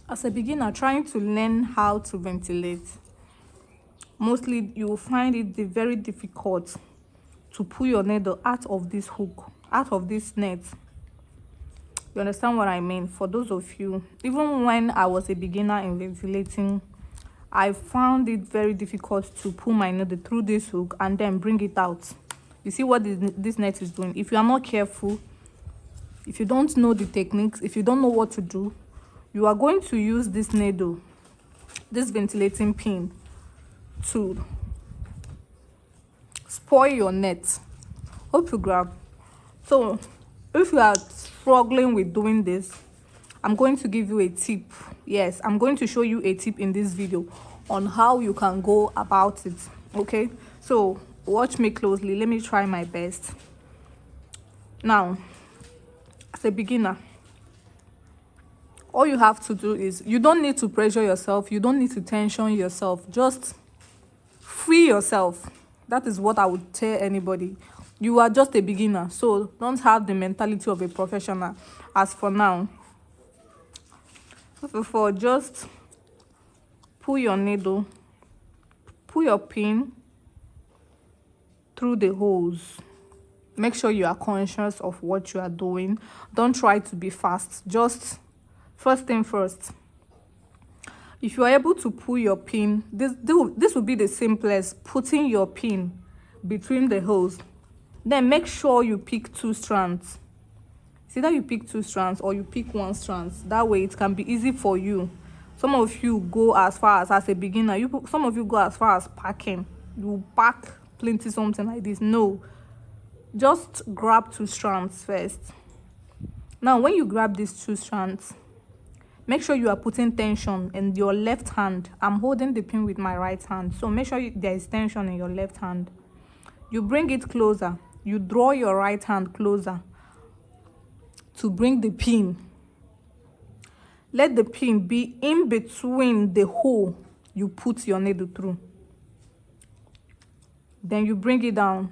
As a beginner trying to learn how to ventilate, mostly you will find it very difficult to pull your needle out of this hook, out of this net. You understand what I mean? For those of you, even when I was a beginner in ventilating, I found it very difficult to pull my needle through this hook and then bring it out. You see what this net is doing? If you are not careful, if you don't know the techniques, if you don't know what to do, you are going to use this needle, this ventilating pin, to spoil your net. Hope you grab. So if you are struggling with doing this, I'm going to give you a tip. Yes, I'm going to show you a tip in this video on how you can go about it. Okay, so watch me closely. Let me try my best. Now, as a beginner, all you have to do is, you don't need to pressure yourself, you don't need to tension yourself, just free yourself. That is what I would tell anybody. You are just a beginner, so don't have the mentality of a professional as for now. First of all, just pull your needle, pull your pin through the holes. Make sure you are conscious of what you are doing. Don't try to be fast. Just first thing first, if you are able to pull your pin, this will be the simplest, putting your pin between the holes. Then make sure you pick 2 strands. See that you pick 2 strands or you pick 1 strand. That way it can be easy for you. Some of you go as far as a beginner, some of you go as far as packing. You pack plenty something like this. No, just grab 2 strands first. Now when you grab these 2 strands, make sure you are putting tension in your left hand. I'm holding the pin with my right hand, so make sure there is tension in your left hand. You bring it closer. You draw your right hand closer to bring the pin. Let the pin be in between the hole you put your needle through. Then you bring it down.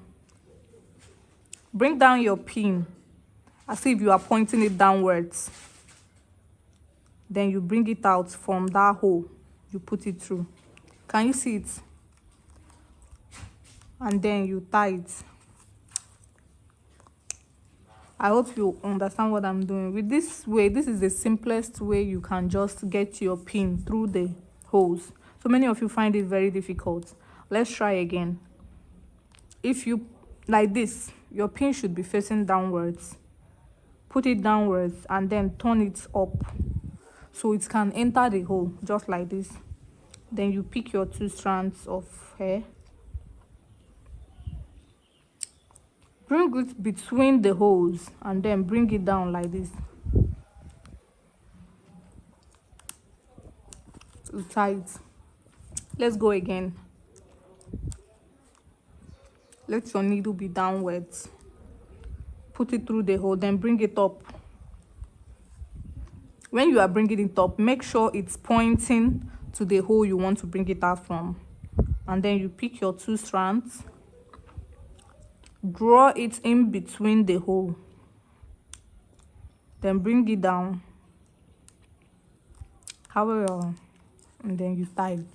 Bring down your pin as if you are pointing it downwards. Then you bring it out from that hole you put it through. Can you see it? And then you tie it. I hope you understand what I'm doing. With this way, this is the simplest way you can just get your pin through the holes. So many of you find it very difficult. Let's try again. If you, like this, your pin should be facing downwards. Put it downwards and then turn it up so it can enter the hole, just like this. Then you pick your 2 strands of hair. Bring it between the holes and then bring it down like this. Tight. Let's go again. Let your needle be downwards. Put it through the hole, then bring it up. When you are bringing it up, make sure it's pointing to the hole you want to bring it out from. And then you pick your 2 strands. Draw it in between the hole. Then bring it down. However, and then you tie it.